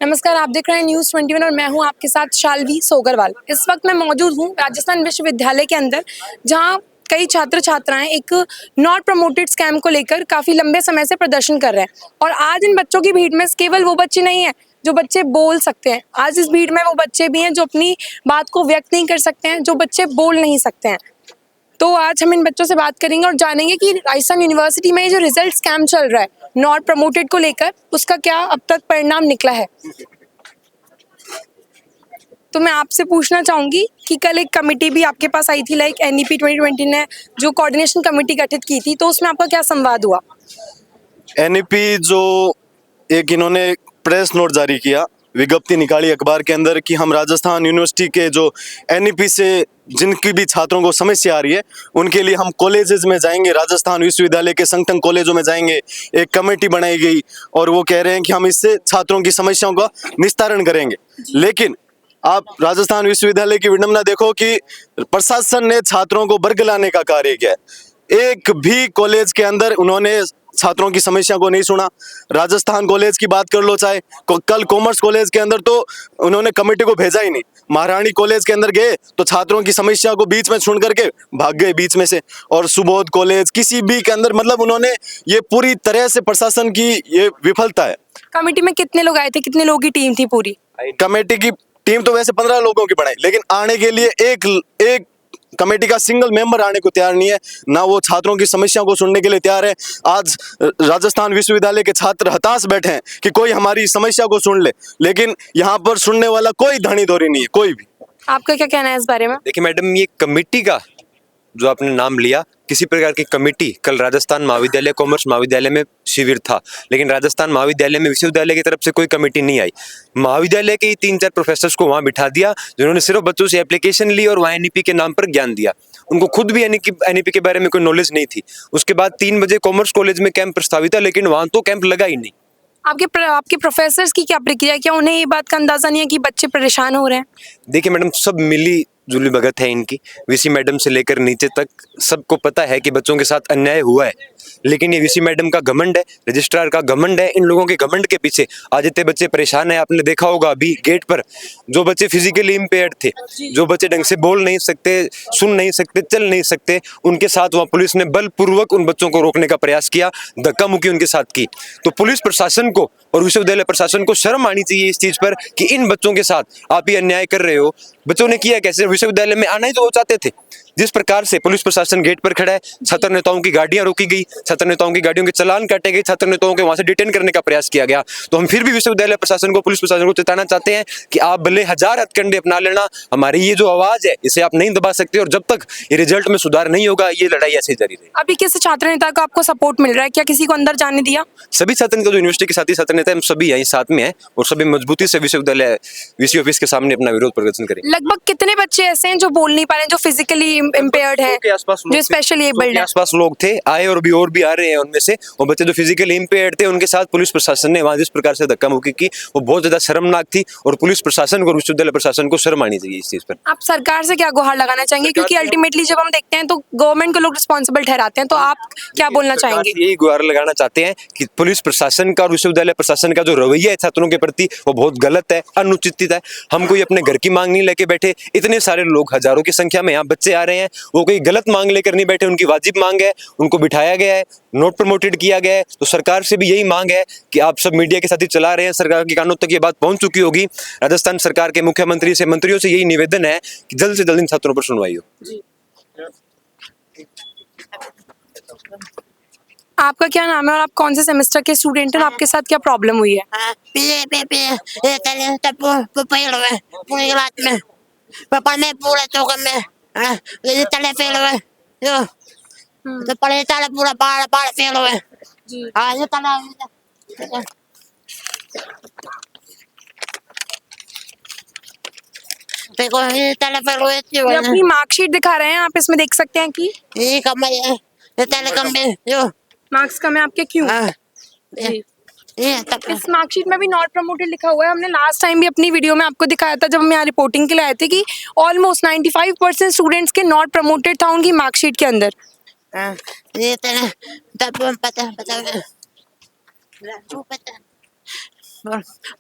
नमस्कार, आप देख रहे हैं न्यूज़ 21 और मैं हूं आपके साथ शाल्वी सोगरवाल। इस वक्त मैं मौजूद हूं राजस्थान विश्वविद्यालय के अंदर, जहां कई छात्र छात्राएं एक नॉट प्रमोटेड स्कैम को लेकर काफ़ी लंबे समय से प्रदर्शन कर रहे हैं। और आज इन बच्चों की भीड़ में केवल वो बच्चे नहीं हैं जो बच्चे बोल सकते हैं, आज इस भीड़ में वो बच्चे भी हैं जो अपनी बात को व्यक्त नहीं कर सकते हैं, जो बच्चे बोल नहीं सकते हैं। तो आज हम इन बच्चों से बात करेंगे और जानेंगे कि राजस्थान यूनिवर्सिटी में ये जो रिजल्ट स्कैम चल रहा है नॉट प्रमोटेड को लेकर, उसका क्या अब तक परिणाम निकला है। तो मैं आपसे पूछना चाहूंगी कि कल एक कमेटी भी आपके पास आई थी, लाइक NEP 2020 ने जो कोऑर्डिनेशन कमेटी गठित की थी, तो उसमें आपका क्या संवाद हुआ। NEP जो एक इन्होंने प्रेस नोट जारी किया, विज्ञप्ति निकाली अखबार के अंदर कि हम राजस्थान यूनिवर्सिटी के जो NEP से जिनकी भी छात्रों को समस्या आ रही है उनके लिए हम कॉलेजेस में जाएंगे, राजस्थान विश्वविद्यालय के संगठन कॉलेजों में जाएंगे। एक कमेटी बनाई गई और वो कह रहे हैं कि हम इससे छात्रों की समस्याओं का निस्तारण करेंगे। लेकिन आप राजस्थान विश्वविद्यालय की विडंबना देखो कि प्रशासन ने छात्रों को बरगलाने का कार्य किया है। एक भी कॉलेज के अंदर उन्होंने छात्रों की समस्या को नहीं सुना। राजस्थान कॉलेज की बात कर लो, चाहे कल कॉमर्स कॉलेज के अंदर तो उन्होंने कमेटी को भेजा ही नहीं। महारानी कॉलेज के अंदर गए तो छात्रों की समस्या को बीच में सुन करके भाग गए बीच में से। और सुबोध कॉलेज किसी भी के अंदर मतलब उन्होंने ये पूरी तरह से प्रशासन की ये विफलता है। कमेटी में कितने लोग आए थे, कितने लोगों की टीम थी पूरी। कमेटी की टीम तो वैसे 15 लोगों की बनाई, लेकिन आने के लिए एक कमेटी का सिंगल मेंबर आने को तैयार नहीं है, ना वो छात्रों की समस्याओं को सुनने के लिए तैयार है। आज राजस्थान विश्वविद्यालय के छात्र हताश बैठे हैं कि कोई हमारी समस्या को सुन ले, लेकिन यहाँ पर सुनने वाला कोई धनी धोरी नहीं है, कोई भी। आपका क्या कहना है इस बारे में। देखिए मैडम, ये कमेटी का जो आपने नाम लिया, किसी प्रकार की कमेटी कल राजस्थान महाविद्यालय कॉमर्स महाविद्यालय में शिविर था, लेकिन राजस्थान महाविद्यालय में विश्वविद्यालय की तरफ से कोई कमेटी नहीं आई। महाविद्यालय के ही 3-4 प्रोफेसर्स को वहां बिठा दिया जिन्होंने सिर्फ बच्चों से एप्लीकेशन ली और वहां NEP के नाम पर ज्ञान दिया। उनको खुद भी NEP के बारे में कोई नॉलेज नहीं थी। उसके बाद 3 बजे कॉमर्स कॉलेज में कैंप प्रस्तावित था, लेकिन वहां तो कैंप लगा ही नहीं। आपके प्रोफेसर्स की क्या प्रतिक्रिया, क्या उन्हें ये बात का अंदाजा नहीं है कि बच्चे परेशान हो रहे हैं। देखिए मैडम, सब मिली जुली भगत है इनकी। VC मैडम से लेकर नीचे तक सबको पता है कि बच्चों के साथ अन्याय हुआ है, लेकिन ये VC मैडम का घमंड है, रजिस्ट्रार का घमंड है। इन लोगों के घमंड के पीछे आज इतने बच्चे परेशान है। आपने देखा होगा अभी गेट पर जो बच्चे फिजिकली इम्पेयर्ड थे, जो बच्चे ढंग से बोल नहीं सकते, सुन नहीं सकते, चल नहीं सकते, उनके साथ वहाँ पुलिस ने बलपूर्वक उन बच्चों को रोकने का प्रयास किया, धक्का मुक्की उनके साथ की। तो पुलिस प्रशासन को और विश्वविद्यालय प्रशासन को शर्म आनी चाहिए इस चीज पर कि इन बच्चों के साथ आप ये अन्याय कर रहे हो। बच्चों ने किया कैसे, विश्वविद्यालय में आना ही तो वो चाहते थे। जिस प्रकार से पुलिस प्रशासन गेट पर खड़ा है, छात्र नेताओं की गाड़ियां रोकी गई, छात्र नेताओं की गाड़ियों के चालान काटे गए, छात्र नेताओं के वहां से डिटेन करने का प्रयास किया गया। तो हम फिर भी विश्वविद्यालय प्रशासन को, पुलिस प्रशासन को चेताना चाहते हैं कि आप भले 1000 हथकंडे अपना लेना, हमारी ये जो आवाज है इसे आप नहीं दबा सकते, और जब तक ये रिजल्ट में सुधार नहीं होगा ये लड़ाई ऐसे जारी रहेगी। अभी किस छात्र नेता का आपको सपोर्ट मिल रहा है, क्या किसी को अंदर जाने दिया। सभी छात्र नेता जो यूनिवर्सिटी के साथी छात्र नेता हम सभी यहीं साथ में हैं और सभी मजबूती से विश्वविद्यालय VC ऑफिस के सामने अपना विरोध प्रदर्शन करेंगे। लगभग कितने बच्चे ऐसे हैं जो बोल नहीं पा रहे हैं, जो फिजिकली इम्पेयर्ड है, जो स्पेशली एबल्ड है। आसपास लोग थे, आए और भी आ रहे हैं उनमें से। और बच्चे जो फिजिकली इम्पेयर्ड थे उनके साथ पुलिस प्रशासन ने वहां जिस प्रकार से धक्का मुक्की की वो बहुत ज्यादा शर्मनाक थी, और पुलिस प्रशासन को और विश्वविद्यालय प्रशासन को शर्म आनी चाहिए इस चीज पर। आप सरकार से क्या गुहार लगाना चाहेंगे, क्योंकि अल्टीमेटली जब हम देखते हैं तो गवर्नमेंट को लोग रिस्पॉन्सिबल ठहराते हैं, तो आप क्या बोलना चाहेंगे। यही गुहार लगाना चाहते हैं कि पुलिस प्रशासन का और विश्वविद्यालय प्रशासन का जो रवैया है छात्रों के प्रति वो बहुत गलत है, अनुचित है। हम कोई अपने घर की मांग नहीं लेके बैठे, इतने सारे लोग हजारों की संख्या में यहाँ बच्चे आ रहे हैं, वो कोई गलत मांग लेकर नहीं बैठे, उनकी वाजिब मांग है, उनको बिठाया गया है, नोट प्रमोटेड किया गया है। तो सरकार से भी यही मांग है कि आप सब मीडिया के साथ ही चला रहे हैं, सरकार के कानों तक ये बात पहुंच चुकी होगी। राजस्थान सरकार के मुख्यमंत्री से, मंत्रियों से यही निवेदन है कि जल्द से जल्द इन छात्रों पर सुनवाई हो। आपका क्या नाम है और आप कौन से सेमेस्टर के स्टूडेंट हैं, आपके साथ क्या प्रॉब्लम हुई है। पापा में पूरा चौक में ये तले फेल हुए यो तो पड़े तले पूरा बाड़ फेल हुए जी। ये तला देखो ये तले फेल हुए। ये अपनी मार्कशीट दिखा रहे हैं, आप इसमें देख सकते हैं कि ये कम है, ये तले कम है यो मार्क्स कम है आपके, क्यों। जी। इस मार्कशीट में भी नॉट प्रमोटेड लिखा हुआ है। हमने लास्ट टाइम भी अपनी वीडियो में आपको दिखाया था जब हम यहाँ रिपोर्टिंग के लिए आए थे कि ऑलमोस्ट 95% स्टूडेंट्स के नॉट प्रमोटेड था उनकी मार्कशीट के अंदर। ये तब पता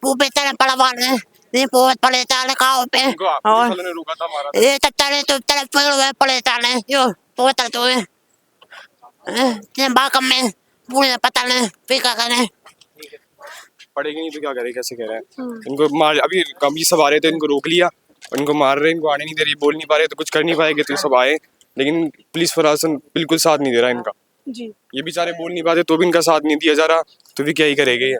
Pupe tala palawan ni puwet palitale kaupe. Ye tatale tu tala pelo palitale yo puwet tala tu. Tinambakam में पूरे पताले पीका करने. पढ़ेगी नहीं तो क्या करे, कैसे कह रहा है इनको मार। अभी कभी सब आ रहे थे, इनको रोक लिया, इनको मार रहे, इनको आने नहीं दे रही, बोल नहीं पा रहे तो कुछ कर नहीं पाएंगे, तो ये सब आए, लेकिन पुलिस प्रशासन बिल्कुल साथ नहीं दे रहा इनका। जी ये बेचारे बोल नहीं पाते तो भी इनका साथ नहीं दिया जा रहा, तो भी क्या ही करेंगे ये।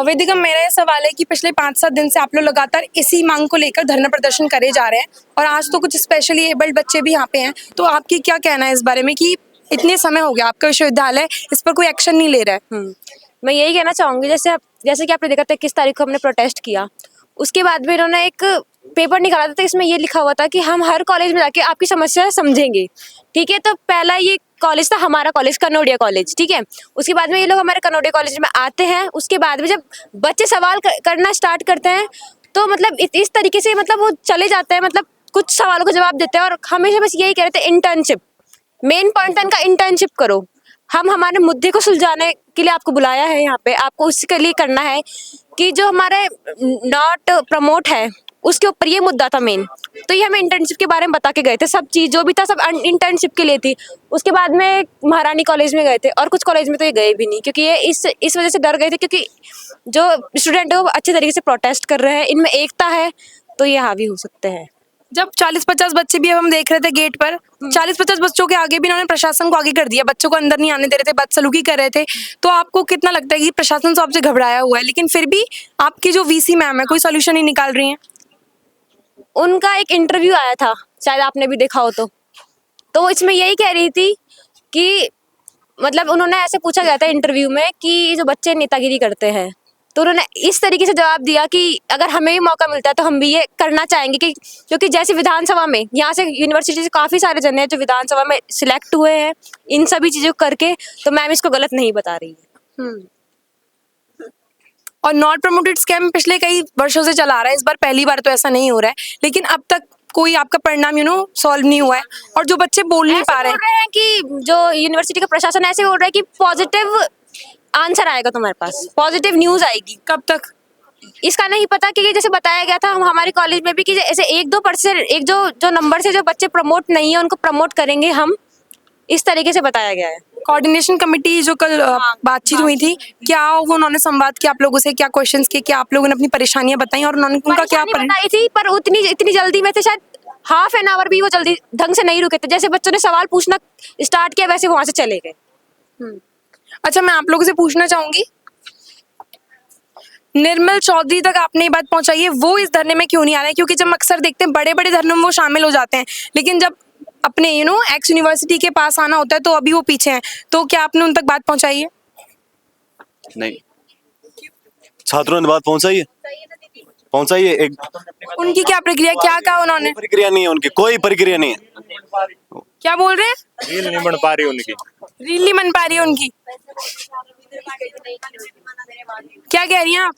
वेदिका, मेरा ये सवाल है कि पिछले 5-7 दिन से आप लोग लगातार इसी मांग को लेकर धरना प्रदर्शन करे जा रहे हैं और आज तो कुछ स्पेशली एबल्ड बच्चे भी यहाँ पे हैं, तो आपकी क्या कहना है इस बारे में कि इतने समय हो गया आपका विश्वविद्यालय इस पर कोई एक्शन नहीं ले रहा है? मैं यही कहना चाहूँगी, जैसे कि आपने देखा था 21 तारीख को हमने प्रोटेस्ट किया, उसके बाद भी इन्होंने एक पेपर निकाला था, तो इसमें ये लिखा हुआ था कि हम हर कॉलेज में जाके आपकी समस्या समझेंगे। ठीक है, तो पहला ये कॉलेज था हमारा कॉलेज, कनोडिया कॉलेज। ठीक है, उसके बाद में ये लोग हमारे कनोडिया कॉलेज में आते हैं, उसके बाद में जब बच्चे सवाल करना स्टार्ट करते हैं तो मतलब इस तरीके से मतलब वो चले जाते हैं, मतलब कुछ सवालों का जवाब देते हैं और हमेशा बस यही कह रहे थे इंटर्नशिप, मेन पॉइंट था इनका इंटर्नशिप करो, हम हमारे मुद्दे को सुलझाने के लिए आपको बुलाया है यहाँ पे, आपको उसके लिए करना है कि जो हमारे नॉट प्रमोट है उसके ऊपर ये मुद्दा था मेन। तो ये हमें इंटर्नशिप के बारे में बता के गए थे, सब चीज़ जो भी था सब इंटर्नशिप के लिए थी। उसके बाद में महारानी कॉलेज में गए थे और कुछ कॉलेज में तो ये गए भी नहीं, क्योंकि ये इस वजह से डर गए थे, क्योंकि जो स्टूडेंट है वो अच्छे तरीके से प्रोटेस्ट कर रहे हैं, इनमें एकता है, तो ये हावी हो सकते हैं। जब 40-50 बच्चे भी अब हम देख रहे थे गेट पर, 40-50 बच्चों के आगे भी इन्होंने प्रशासन को आगे कर दिया, बच्चों को अंदर नहीं आने दे रहे थे, बदसलूकी कर रहे थे, तो आपको कितना लगता है कि प्रशासन तो आपसे घबराया हुआ है, लेकिन फिर भी आपकी जो वीसी मैम है कोई सोल्यूशन नहीं निकाल रही हैं? उनका एक इंटरव्यू आया था, शायद आपने भी देखा हो, तो वो इसमें यही कह रही थी कि मतलब उन्होंने ऐसे पूछा गया था इंटरव्यू में कि जो बच्चे नेतागिरी करते हैं, तो उन्होंने इस तरीके से जवाब दिया कि अगर हमें भी मौका मिलता है तो हम भी ये करना चाहेंगे, कि क्योंकि जैसे विधानसभा में यहाँ से यूनिवर्सिटी से काफ़ी सारे जन हैं जो विधानसभा में सिलेक्ट हुए हैं इन सभी चीज़ों को करके, तो मैम इसको गलत नहीं बता रही है। और नॉट प्रमोटेड स्कैम पिछले कई वर्षों से चला रहा है, इस बार पहली बार तो ऐसा नहीं हो रहा है, लेकिन अब तक कोई आपका परिणाम सॉल्व नहीं हुआ है और जो बच्चे बोल नहीं पा रहे हैं कि जो यूनिवर्सिटी का प्रशासन ऐसे बोल रहा है कि पॉजिटिव आंसर आएगा तुम्हारे पास, पॉजिटिव न्यूज़ आएगी। कब तक? इसका नहीं पता, क्योंकि जैसे बताया गया था हम हमारे कॉलेज में भी कि ऐसे 1-2% एक जो नंबर से जो बच्चे प्रमोट नहीं है उनको प्रमोट करेंगे हम, इस तरीके से बताया गया है। कोऑर्डिनेशन कमेटी जो कल बातचीत हुई थी, क्या वो उन्होंने संवाद किया आप लोगों से, क्या क्वेश्चंस किए, क्या आप लोगों ने अपनी परेशानियां बताई और उन्होंने उनका क्या बताई थी, पर इतनी जल्दी में थे, शायद हाफ एन आवर भी वो जल्दी ढंग से नहीं रुके थे, जैसे बच्चों ने सवाल पूछना स्टार्ट किया वैसे वहां से चले गए। अच्छा, मैं आप लोगों से पूछना चाहूंगी, निर्मल चौधरी तक आपने ये बात पहुंचाई है, वो इस धरने में क्यों नहीं आ रहे हैं? क्योंकि जब अक्सर देखते हैं बड़े बड़े धरनों में वो शामिल हो जाते हैं, लेकिन जब अपने एक्स यूनिवर्सिटी के पास आना होता है तो अभी वो पीछे हैं, तो क्या आपने उन तक बात पहुंचाई है? नहीं, छात्रों ने बात पहुंचाई है एक। उनकी क्या प्रक्रिया, क्या कहा उन्होंने? प्रक्रिया नहीं है उनकी, कोई प्रक्रिया नहीं है। क्या बोल रहे हैं? रील नहीं बन पा रही उनकी, रील नहीं बन पा रही है उनकी, क्या कह रही हैं आप?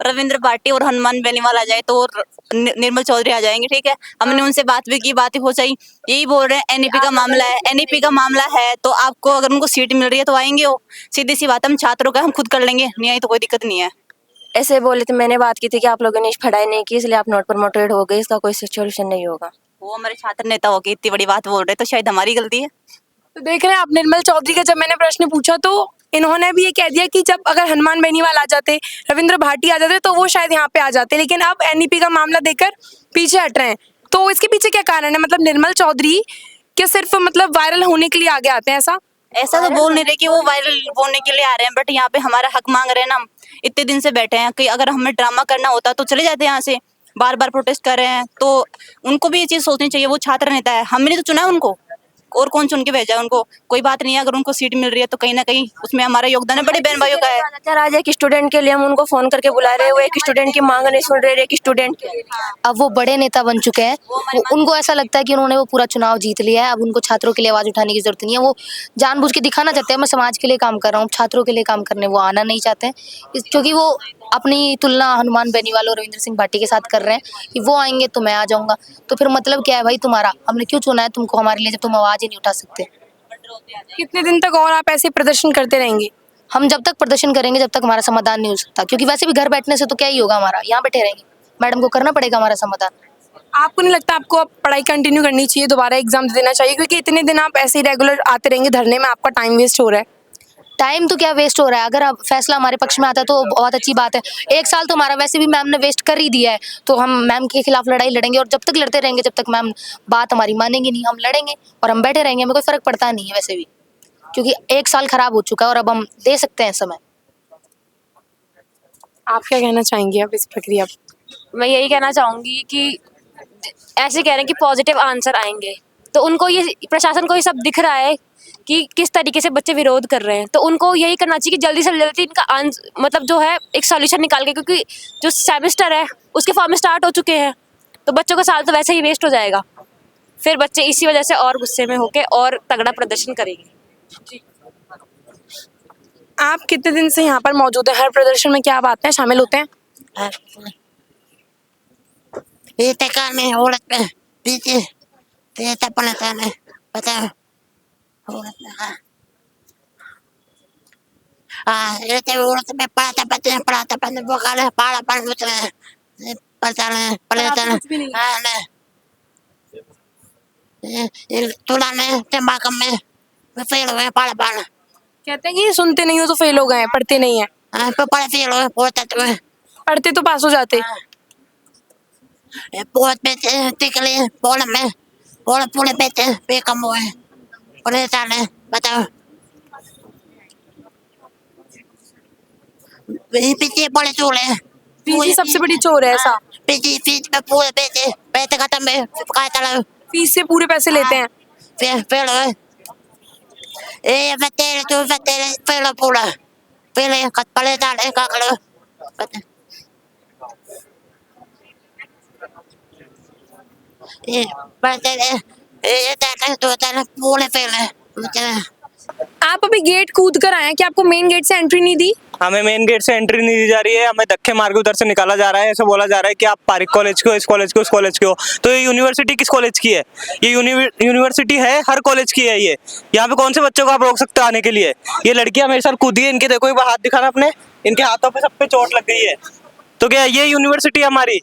रविंद्र भाटी और हनुमान बेनीवाल आ जाए तो निर्मल चौधरी आ जाएंगे। ठीक है, हमने उनसे बात भी की, बातें हो जाई, यही बोल रहे हैं एनईपी का मामला है, एनईपी का मामला है तो आपको अगर उनको सीट मिल रही है तो आएंगे वो, सीधी सी बात, हम छात्रों का हम खुद कर लेंगे, नहीं आई तो कोई दिक्कत नहीं है। ऐसे बोले थे, मैंने बात की थी कि आप लोगों ने पढ़ाई नहीं की इसलिए आप नॉट प्रमोटेड हो गए, इसका कोई सोल्यूशन नहीं होगा। वो हमारे छात्र नेता होके इतनी बड़ी बात बोल रहे तो शायद हमारी गलती है। तो देख रहे हैं आप, निर्मल चौधरी का जब मैंने प्रश्न पूछा तो इन्होंने भी ये कह दिया कि जब अगर हनुमान बेनीवाल आ जाते, रविंद्र भाटी आ जाते तो वो शायद यहाँ पे आ जाते, लेकिन अब एनईपी का मामला देकर पीछे हट रहे हैं। तो इसके पीछे क्या कारण है? मतलब निर्मल चौधरी क्या सिर्फ मतलब वायरल होने के लिए आगे आते हैं? ऐसा तो बोल नहीं रहे कि वो वायरल बोलने के लिए आ रहे हैं, बट यहाँ पे हमारा हक मांग रहे हैं ना, हम इतने दिन से बैठे हैं कि अगर हमें ड्रामा करना होता तो चले जाते यहाँ से, बार बार प्रोटेस्ट कर रहे हैं, तो उनको भी ये चीज सोचनी चाहिए, वो छात्र नेता है, हमने तो चुना है उनको, और कौन चुन के भेजा है उनको? कोई बात नहीं है, अगर उनको सीट मिल रही है तो कहीं ना कहीं उसमें हमारा योगदान है, बड़े बहन भाइयों का है। आज एक स्टूडेंट के लिए हम उनको फोन करके बुला रहे हैं, वो एक स्टूडेंट की मांग नहीं सुन रहे, एक स्टूडेंट अब वो बड़े नेता बन चुके हैं, उनको ऐसा लगता है कि उन्होंने वो पूरा चुनाव जीत लिया है, अब उनको छात्रों के लिए आवाज उठाने की जरूरत नहीं है। वो जानबूझ के दिखाना चाहते हैं मैं समाज के लिए काम कर रहा हूँ, छात्रों के लिए काम करने वो आना नहीं चाहते हैं, क्योंकि वो अपनी तुलना हनुमान बेनीवाल और रविंद्र सिंह भाटी के साथ कर रहे हैं कि वो आएंगे तो मैं आ जाऊंगा। तो फिर मतलब क्या है भाई तुम्हारा, हमने क्यों चुना है तुमको हमारे लिए जब तुम आवाज ही नहीं उठा सकते? कितने दिन तक और आप ऐसे प्रदर्शन करते रहेंगे? हम जब तक प्रदर्शन करेंगे जब तक हमारा समाधान नहीं हो सकता, क्योंकि वैसे भी घर बैठने से तो क्या ही होगा, हमारा यहाँ बैठे रहेंगे, मैडम को करना पड़ेगा हमारा समाधान। आपको नहीं लगता आपको अब पढ़ाई कंटिन्यू करनी चाहिए, दोबारा एग्जाम देना चाहिए, क्योंकि इतने दिन आप ऐसे ही रेगुलर आते रहेंगे धरने में, आपका टाइम वेस्ट हो रहा है। टाइम तो क्या वेस्ट हो रहा है, अगर अब फैसला हमारे पक्ष में आता है तो बहुत अच्छी बात है। 1 साल तो हमारा वैसे भी मैम ने वेस्ट कर ही दिया है, तो हम मैम के खिलाफ लड़ाई लड़ेंगे, और जब तक लड़ते रहेंगे जब तक मैम बात हमारी मानेंगे नहीं, हम लड़ेंगे और हम बैठे रहेंगे, हमें कोई फर्क पड़ता नहीं है वैसे भी, क्योंकि 1 साल खराब हो चुका है और अब हम दे सकते हैं समय। आप क्या कहना चाहेंगे अब इस प्रक्रिया पर? मैं यही कहना चाहूंगी कि ऐसे कह रहे हैं कि पॉजिटिव आंसर आएंगे, तो उनको ये प्रशासन को ये सब दिख रहा है कि किस तरीके से बच्चे विरोध कर रहे हैं, तो उनको यही करना चाहिए कि जल्दी से जल्दी इनका मतलब जो है एक सॉल्यूशन निकाल के, क्योंकि जो सेमेस्टर है उसके फॉर्म स्टार्ट हो चुके हैं, तो बच्चों का साल तो वैसे ही वेस्ट हो जाएगा, फिर बच्चे इसी वजह से और गुस्से में होके और तगड़ा प्रदर्शन करेंगे। आप कितने दिन से यहाँ पर मौजूद हैं? हर प्रदर्शन में क्या आप आते हैं, शामिल होते हैं? ये टेकार में औरत पे पीछे ये तपने ताने पता औरत में ये तो औरत में पढ़ाता पढ़ने बोकाले पाड़ा पढ़ उतरे पता नहीं पढ़ता नहीं ये तुला में तंबाकू में फेल हुए पाड़ा पाड़ा कहते हैं कि सुनते नहीं हो तो फेल हो गए हैं, पढ़ते नहीं है। पढ़े फेल हुए पढ़ते तो पढ़ते तो पास हो जाते। बहुत बेचे टिकले बोल में बोल पूरे बेचे पे कम हुए परेशान है बताओ पीछे बड़े चोले फीस सबसे बड़ी चोर है ऐसा? पीछे फीस में पूरे बेचे पैसे खत्म है काटा फीस से पूरे पैसे लेते हैं। फेल हुए ए बतेरे तो बतेरे फेल पूरा पहले कट परेशान है का करो ये बतेरे ये तो पूरे फेल है आप अभी गेट कूद कर आए हैं, कि आपको मेन गेट से एंट्री नहीं दी? हमें मेन गेट से एंट्री नहीं दी जा रही है, हमें धक्के मार के उधर से निकाला जा रहा है। ऐसा बोला जा रहा है कि आप पारिक कॉलेज के हो, इस कॉलेज के हो, उस कॉलेज के हो। तो ये यूनिवर्सिटी किस कॉलेज की है? ये यूनिवर्सिटी है, हर कॉलेज की है ये। यहाँ पे कौन से बच्चों को आप रोक सकते हो आने के लिए? ये लड़कियां मेरे साथ कूदी है, इनके देखो एक बार हाथ दिखाना अपने, इनके हाथों पे सब पे चोट लग गई है। तो क्या ये यूनिवर्सिटी हमारी?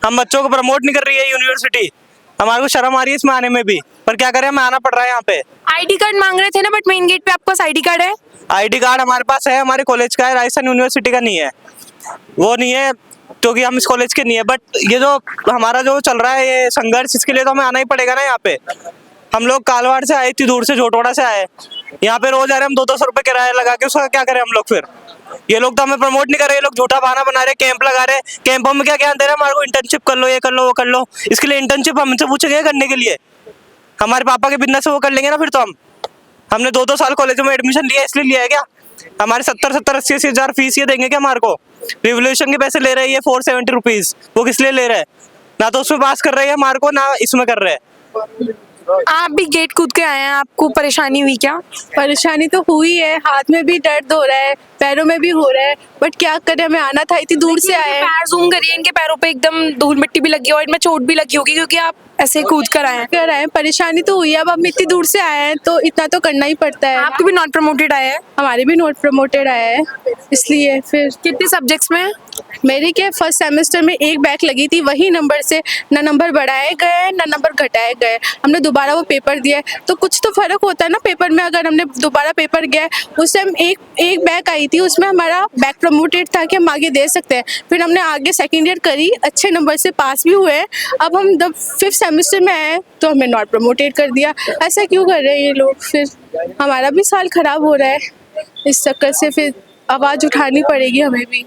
हम बच्चों को प्रमोट नहीं कर रही है यूनिवर्सिटी, हमारे को शर्म आ रही है इसमें आने में भी, पर क्या करें, हमें आना पड़ रहा है यहाँ पे। आईडी कार्ड मांग रहे थे ना, बट मेन गेट पे आपके पास आईडी कार्ड है? आईडी कार्ड हमारे पास है, हमारे कॉलेज का है, राजस्थान यूनिवर्सिटी का नहीं है। वो नहीं है क्योंकि हम इस कॉलेज के नहीं है, बट ये जो हमारा जो चल रहा है ये संघर्ष, इसके लिए तो हमें आना ही पड़ेगा ना। यहाँ पे हम लोग कालवाड़ से आए, इतनी दूर से जोटवाड़ा से आए, यहाँ पे रोज आ रहे हम 200 रुपए किराया लगा के, उसका क्या करें हम लोग? फिर ये लोग तो हमें प्रमोट नहीं कर रहे, ये लोग झूठा बहाना बना रहे, कैंप लगा रहे। कैंपों में क्या ज्ञान दे रहे हैं हमारे को? इंटर्नशिप कर लो, ये कर लो, वो कर लो। इसके लिए इंटर्नशिप हमसे पूछे गए करने के लिए? हमारे पापा के बिजनेस से वो कर लेंगे ना फिर तो हमने 2-2 साल कॉलेजों में एडमिशन लिया, इसलिए लिया है क्या? हमारे 70-80 हज़ार फीस ये देंगे क्या हमारे को? रिवोल्यूशन के पैसे ले रहे हैं ये 470 रुपीज, वो किस लिए ले रहे हैं? ना तो उसमें पास कर रहे हैं हमारे को, ना इसमें कर रहे हैं। आप भी गेट कूद के आए हैं, आपको परेशानी हुई क्या? परेशानी तो हुई है, हाथ में भी दर्द हो रहा है, पैरों में भी हो रहा है, बट क्या करें, हमें आना था, इतनी दूर से आए। पैर जूम करिए, इनके पैरों पे एकदम धूल मिट्टी भी लगी और इनमें चोट भी लगी होगी, क्योंकि आप ऐसे कूद कर आए हैं। परेशानी तो हुई है, अब हम इतनी दूर से आए हैं तो इतना तो करना ही पड़ता है। आपको भी नॉट प्रमोटेड आया है? हमारे भी नॉट प्रमोटेड आया है, इसलिए फिर। कितने सब्जेक्ट्स में? मेरी के फर्स्ट सेमेस्टर में एक बैक लगी थी, वही नंबर से ना नंबर बढ़ाए गए ना नंबर घटाए गए। हमने दोबारा वो पेपर दिया है, तो कुछ तो फर्क होता है ना पेपर में। अगर हमने दोबारा पेपर गया, उस टाइम एक बैक आई थी, उसमें हमारा बैक प्रमोटेड था कि हम आगे दे सकते हैं। फिर हमने आगे सेकेंड ईयर करी, अच्छे नंबर से पास भी हुए। अब हम जब 5th सेमेस्टर में आए तो हमें नॉट प्रमोटेड कर दिया। ऐसा क्यों कर रहे हैं ये लोग? फिर हमारा भी साल खराब हो रहा है, इस चक्कर से फिर आवाज उठानी पड़ेगी हमें भी।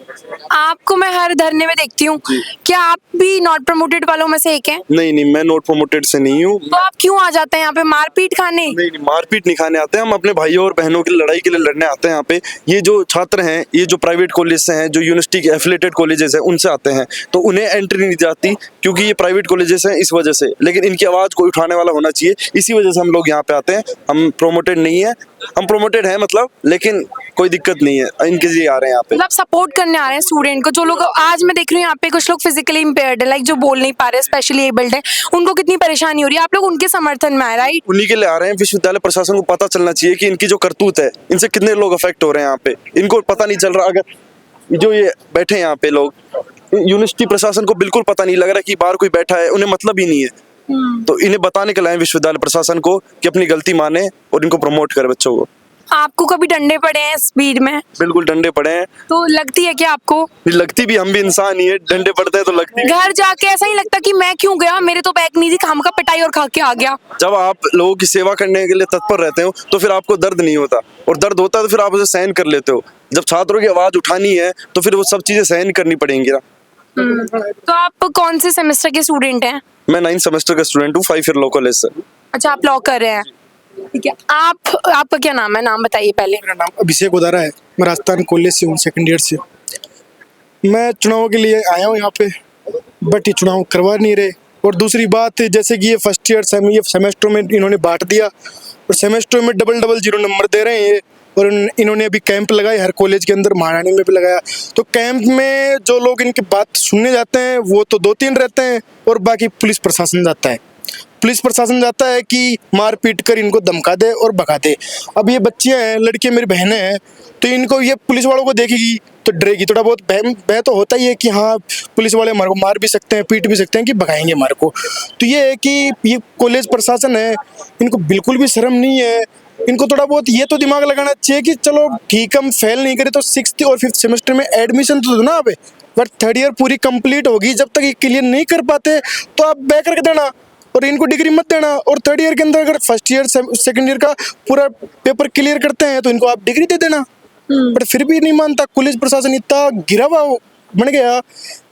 आपको मैं हर धरने में देखती हूँ, क्या आप भी नॉट प्रमोटेड वालों में से एक हैं? नहीं, मैं नॉट प्रमोटेड से नहीं हूँ। तो आप क्यों आ जाते हैं यहाँ पे मारपीट खाने? नहीं, मारपीट नहीं खाने आते हैं हम, अपने भाइयों और बहनों की लड़ाई के लिए लड़ने आते हैं यहाँ पे। ये जो छात्र हैं, ये जो प्राइवेट कॉलेज से हैं, जो यूनिवर्सिटी के एफिलेटेड कॉलेजेस हैं, उनसे आते हैं, तो उन्हें एंट्री नहीं जाती क्योंकि ये प्राइवेट कॉलेजेस हैं, इस वजह से। लेकिन इनकी आवाज़ को उठाने वाला होना चाहिए, इसी वजह से हम लोग यहाँ पे आते हैं। हम प्रमोटेड नहीं है, हम प्रोमोटेड हैं मतलब, लेकिन कोई दिक्कत नहीं है, इनके लिए आ रहे हैं यहाँ पे। मतलब सपोर्ट करने आ रहे हैं स्टूडेंट को। जो लोग आज मैं देख रही हूँ यहाँ पे कुछ लोग फिजिकली इम्पेयर्ड है, लाइक जो बोल नहीं पा रहे, स्पेशली एबल्ड है, उनको कितनी परेशानी हो रही है, आप लोग उनके समर्थन में आए, राइट? उन्हीं के लिए आ रहे हैं। विश्वविद्यालय प्रशासन को पता चलना चाहिए कि इनकी जो करतूत है, इनसे कितने लोग अफेक्ट हो रहे हैं यहाँ पे, इनको पता नहीं चल रहा। अगर जो ये बैठे हैं यहाँ पे लोग, यूनिवर्सिटी प्रशासन को बिल्कुल पता नहीं लग रहा कि बाहर कोई बैठा है, उन्हें मतलब ही नहीं है। तो इन्हें बताने के लाए विश्वविद्यालय प्रशासन को कि अपनी गलती माने और इनको प्रमोट करे बच्चों को। आपको कभी डंडे पड़े हैं स्पीड में? बिल्कुल डंडे पड़े हैं। तो लगती है क्या आपको? लगती भी, हम भी इंसान ही है, डंडे पड़ते हैं तो लगती भी। घर जाके ऐसा ही लगता कि मैं क्यों गया, मेरे तो बैग नहीं थी, खाम का पिटाई और खा के आ गया। जब आप लोगों की सेवा करने के लिए तत्पर रहते हो तो फिर आपको दर्द नहीं होता, और दर्द होता है तो फिर आप उसे सहन कर लेते हो। जब छात्रों की आवाज उठानी है तो फिर वो सब चीजें सहन करनी पड़ेंगी ना। तो आप कौन से सेमेस्टर के स्टूडेंट हैं? मैं 9th सेमेस्टर का स्टूडेंट हूँ, 5 ईयर लॉ कॉलेज से। अच्छा, आप लॉ कर रहे हैं, ठीक है। आपका क्या नाम है? नाम बताइए पहले। मेरा नाम अभिषेक उदारा है, मैं राजस्थान कॉलेज से हूँ, 2nd ईयर से। मैं चुनाव के लिए आया हूँ यहाँ पे, बट ये चुनाव करवा नहीं रहे। और दूसरी बात, जैसे कि ये फर्स्ट ईयर ये सेमेस्टर में इन्होंने बांट दिया, और सेमेस्टर में डबल 0 नंबर दे रहे हैं ये। और इन्होंने अभी कैंप लगाए हर कॉलेज के अंदर, महारानी में भी लगाया। तो कैंप में जो लोग इनकी बात सुनने जाते हैं वो तो 2-3 रहते हैं, और बाकी पुलिस प्रशासन जाता है। पुलिस प्रशासन जाता है कि मार पीट कर इनको धमका दे और भगा दे। अब ये बच्चियां हैं, लड़कियां मेरी बहनें हैं, तो इनको ये पुलिस वालों को देखेगी तो डरेगी। थोड़ा बहुत भय तो होता ही है कि हाँ पुलिस वाले हमारे को मार भी सकते हैं, पीट भी सकते हैं, कि भगाएंगे हमारे को। तो ये है कि ये कॉलेज प्रशासन है, इनको बिल्कुल भी शर्म नहीं है। इनको थोड़ा बहुत ये तो दिमाग लगाना चाहिए कि चलो ठीक, हम फेल नहीं करे तो 6th और 5th सेमेस्टर में एडमिशन तो दो ना आप, बट 3rd ईयर पूरी कंप्लीट होगी, जब तक ये क्लियर नहीं कर पाते तो आप बैक करके देना और इनको डिग्री मत देना। और 3rd ईयर के अंदर अगर 1st ईयर 2nd ईयर का पूरा पेपर क्लियर करते हैं तो इनको आप डिग्री दे देना। बट फिर भी नहीं मानता। पुलिस प्रशासन इतना गिरा हुआ बन गया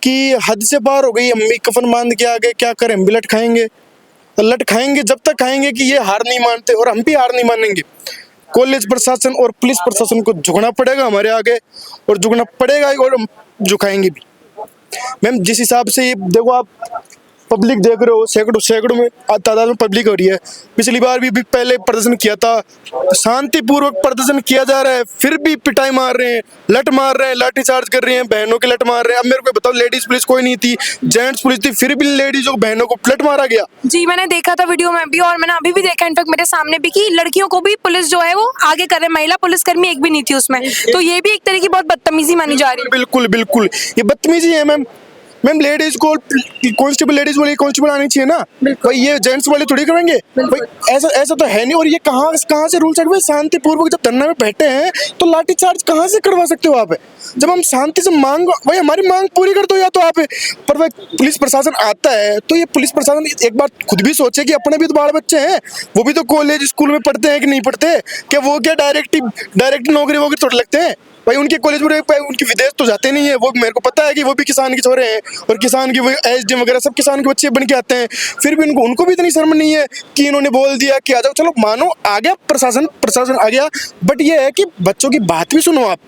कि हद से पार हो गई। हम भी कफन बांध के आगे क्या करें, हम भी लट खाएंगे जब तक खाएंगे कि ये हार नहीं मानते, और हम भी हार नहीं मानेंगे। कॉलेज प्रशासन और पुलिस प्रशासन को झुकना पड़ेगा हमारे आगे, और झुकना पड़ेगा और हम झुकाएंगे भी। मैम जिस हिसाब से ये देखो, आप पब्लिक देख रहे हो, सैकड़ों में तादाद में पब्लिक हो रही है। पिछली बार भी पहले प्रदर्शन किया था, शांतिपूर्वक प्रदर्शन किया जा रहा है, फिर भी पिटाई मार रहे हैं, लट मार रहे हैं, लाठीचार्ज कर रहे हैं, बहनों के लट मार रहे हैं। अब मेरे को बताओ, लेडीज पुलिस कोई नहीं थी, जेंट्स पुलिस थी, फिर भी लेडीजों बहनों को लट मारा गया। जी, मैंने देखा था वीडियो में भी, और मैंने अभी भी देखा इनफैक्ट मेरे सामने भी, कि लड़कियों को भी पुलिस जो है वो आगे कर रहे हैं। महिला पुलिसकर्मी एक भी नहीं थी उसमें। तो ये भी एक तरह की बहुत बदतमीजी मानी जा रही है। बिल्कुल ये बदतमीजी है मैम लेडीज को कांस्टेबल, लेडीज वाली कांस्टेबल आनी चाहिए ना भाई, ये जेंट्स वाले थोड़ी करेंगे भाई। ऐसा तो है नहीं। और ये कहाँ से रूल्स है? शांतिपूर्वक जब धरना में बैठे हैं तो लाठीचार्ज कहाँ से करवा सकते हो आप? जब हम शांति से मांग, भाई हमारी मांग पूरी कर दो या तो आप। पर भाई पुलिस प्रशासन आता है तो ये पुलिस प्रशासन एक बार खुद भी सोचे कि अपने भी तो बाल बच्चे हैं, वो भी तो कॉलेज स्कूल में पढ़ते हैं कि नहीं पढ़ते? क्या वो क्या डायरेक्ट नौकरी वोकरी थोड़े लगते हैं भाई? उनके कॉलेज में उनके विदेश तो जाते नहीं है। वो मेरे को पता है कि वो भी किसान के छोरे हैं, और किसान की एसडीएम वगैरह सब किसान के बच्चे बन के आते हैं। फिर भी उनको भी इतनी शर्म नहीं है कि इन्होंने बोल दिया कि आ जाओ। चलो मानो आ गया प्रशासन आ गया, बट ये है कि बच्चों की बात भी सुनो आप।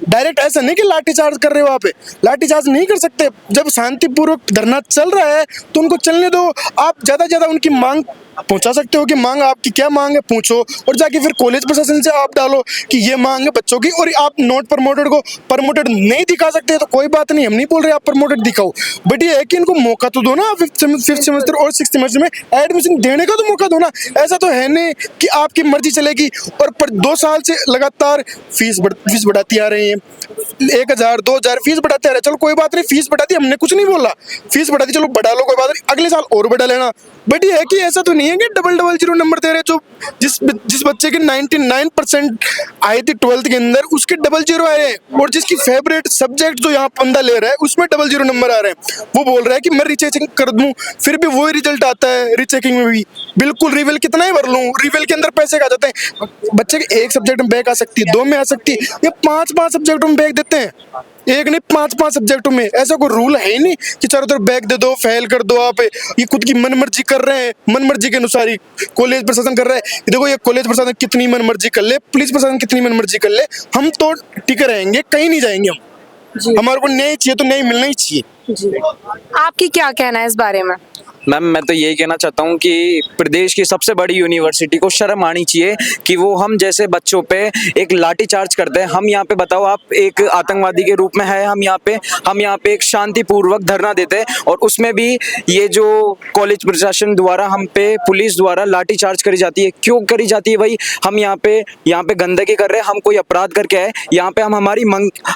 डायरेक्ट ऐसा नहीं कि लाठीचार्ज कर रहे हो आप, लाठीचार्ज नहीं कर सकते। जब शांतिपूर्वक धरना चल रहा है तो उनको चलने दो। आप ज्यादा ज्यादा उनकी मांग पहुंचा सकते हो कि मांग आपकी क्या मांग है पूछो, और जाके फिर कॉलेज प्रशासन से आप डालो कि ये मांग है बच्चों की। और आप नॉट प्रमोटेड को प्रमोटेड नहीं दिखा सकते तो कोई बात नहीं, हम नहीं बोल रहे आप प्रमोटेड दिखाओ, बट ये है कि इनको मौका तो दो ना। 5th सेमेस्टर और 6th सेमेस्टर में एडमिशन देने का तो मौका दो ना। ऐसा तो है नहीं कि आपकी मर्जी चलेगी। और पर 2 साल से लगातार फीस बढ़ाती आ रही है, 1000 2000 फीस बढ़ाते आ रहे। चलो कोई बात नहीं, फीस बढ़ा दी, हमने कुछ नहीं बोला, फीस बढ़ा दी, चलो बढ़ा लो, कोई बात नहीं, अगले साल और बढ़ा लेना। बट ये है कि ऐसा तो नहीं है कि 000 नंबर दे रहे। जो जिस बच्चे के 99% आए थे 12th के अंदर, उसके 00 आए हैं। और जिसकी फेवरेट सब्जेक्ट जो यहाँ बंदा ले रहा है उसमें 00 नंबर आ रहे हैं। वो बोल रहा है कि मैं रीचेकिंग कर दूं, फिर भी वही रिजल्ट आता है रीचेकिंग में भी। बिल्कुल रिवेल कितना ही भर लूं, रिवेल के अंदर पैसे आ जाते हैं। बच्चे के एक सब्जेक्ट में बैक आ सकती है, 2 में आ सकती है, ये 5 सब्जेक्टों में बैक देते हैं। एक नहीं 5 सब्जेक्टों में। ऐसा कोई रूल है ही नहीं कि चारों तरफ बैक दे दो, फेल कर दो आप। ये खुद की मनमर्जी कर रहे हैं, मनमर्जी के अनुसार ही कॉलेज प्रशासन कर रहा है। देखो ये कॉलेज प्रशासन कितनी मनमर्जी कर ले, पुलिस प्रशासन कितनी मनमर्जी कर ले, हम तो टिके रहेंगे, कहीं नहीं जाएंगे हम। हमारे को न्याय चाहिए तो न्याय मिलना ही चाहिए। आपकी क्या कहना है इस बारे में? मैम मैं तो यही कहना चाहता हूँ कि प्रदेश की सबसे बड़ी यूनिवर्सिटी को शर्म आनी चाहिए कि वो हम जैसे बच्चों पे एक लाठी चार्ज करते हैं। हम यहाँ पे बताओ आप एक आतंकवादी के रूप में है, हम यहाँ पे एक शांतिपूर्वक धरना देते हैं और उसमें भी ये जो कॉलेज प्रशासन द्वारा हम पे पुलिस द्वारा लाठी चार्ज करी जाती है। क्यों करी जाती है भाई? हम यहाँ पे गंदगी कर रहे हैं, हम कोई अपराध करके आए, यहाँ पे हम हमारी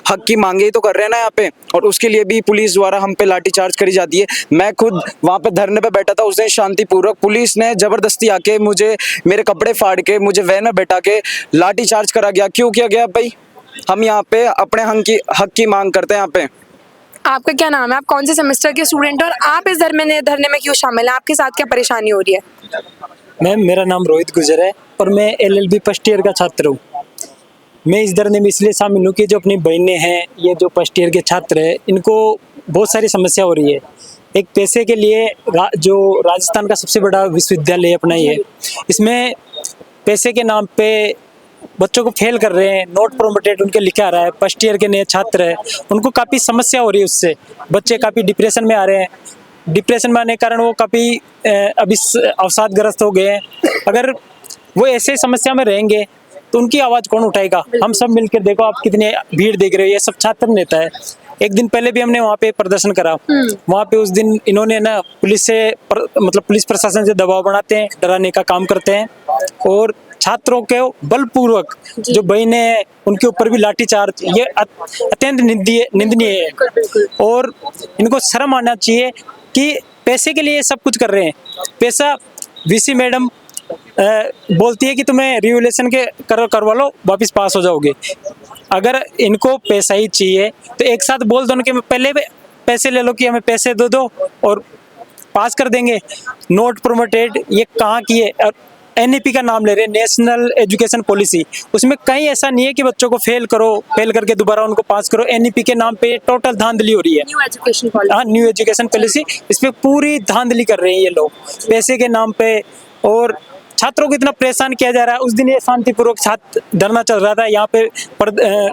हक की मांगे तो कर रहे हैं ना यहाँ पे, और उसके लिए भी पुलिस द्वारा हम पे लाठी चार्ज करी जाती है। मैं खुद वहाँ पे धरने पे बैठा था उस दिन, शांतिपूर्वक पुलिस ने जबरदस्ती आके मुझे मेरे कपड़े फाड़ के मुझे वैन में बैठा के लाठी चार्ज करा गया। क्यों किया गया भाई? हम यहाँ पे अपने हक की मांग करते हैं यहाँ पे। आपका क्या नाम है? आप कौन से सेमेस्टर के स्टूडेंट और आप इस धरने में क्यों शामिल हैं? आपके साथ क्या परेशानी हो रही है? मैम मेरा नाम रोहित गुजर है और मैं LLB फर्स्ट ईयर का छात्र हूँ। मैं इस धरने में इसलिए शामिल हूँ कि जो अपनी बहनें हैं, ये जो फर्स्ट ईयर के छात्र हैं, इनको बहुत सारी समस्या हो रही है। एक पैसे के लिए जो राजस्थान का सबसे बड़ा विश्वविद्यालय अपना ही है, इसमें पैसे के नाम पे बच्चों को फेल कर रहे हैं, नॉट प्रोमोटेड उनके लिखे आ रहा है। फर्स्ट ईयर के नए छात्र हैं, उनको काफ़ी समस्या हो रही है उससे। बच्चे काफ़ी डिप्रेशन में आ रहे हैं, डिप्रेशन में आने के कारण वो काफ़ी अभी अवसादग्रस्त हो गए हैं। अगर वो ऐसे समस्या में रहेंगे तो उनकी आवाज़ कौन उठाएगा? हम सब मिलकर देखो, आप कितनी भीड़ देख रहे हो, ये सब छात्र नेता है। एक दिन पहले भी हमने वहाँ पे प्रदर्शन करा। वहाँ पे उस दिन इन्होंने ना पुलिस से मतलब पुलिस प्रशासन से दबाव बनाते हैं, डराने का काम करते हैं और छात्रों के बलपूर्वक जो बहनें हैं उनके ऊपर भी लाठीचार्ज, ये अत्यंत निंदनीय है और इनको शर्म आना चाहिए कि पैसे के लिए ये सब कुछ कर रहे हैं। पैसा VC मैडम बोलती है कि तुम्हें रिवोल्यूशन के करवा लो, वापस पास हो जाओगे। अगर इनको पैसा ही चाहिए तो एक साथ बोल दो कि पहले पैसे ले लो कि हमें पैसे दो और पास कर देंगे। नॉट प्रोमोटेड ये कहाँ की है? और NEP का नाम ले रहे हैं, नेशनल एजुकेशन पॉलिसी। उसमें कहीं ऐसा नहीं है कि बच्चों को फेल करके दोबारा उनको पास करो। NEP के नाम पे टोटल धांधली हो रही है। New education policy. हाँ, न्यू एजुकेशन पॉलिसी, इस पे पूरी धांधली कर रहे हैं ये लोग पैसे के नाम पे और छात्रों को इतना परेशान किया जा रहा है। उस दिन ये शांतिपूर्वक छात्र धरना चल रहा था, यहाँ पे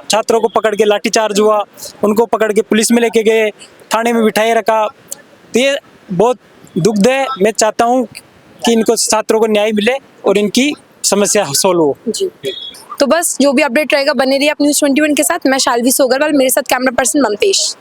छात्रों को पकड़ के लाठीचार्ज हुआ, उनको पकड़ के पुलिस में लेके गए, थाने में बिठाए रखा। तो ये बहुत दुखद है। मैं चाहता हूँ कि इनको छात्रों को न्याय मिले और इनकी समस्या सोल्व हो। जी, तो बस जो भी अपडेट रहेगा बने रहिए आप News 21 के साथ। मैं शाल्वी सोगरवाल, मेरे साथ कैमरा पर्सन ममतेश।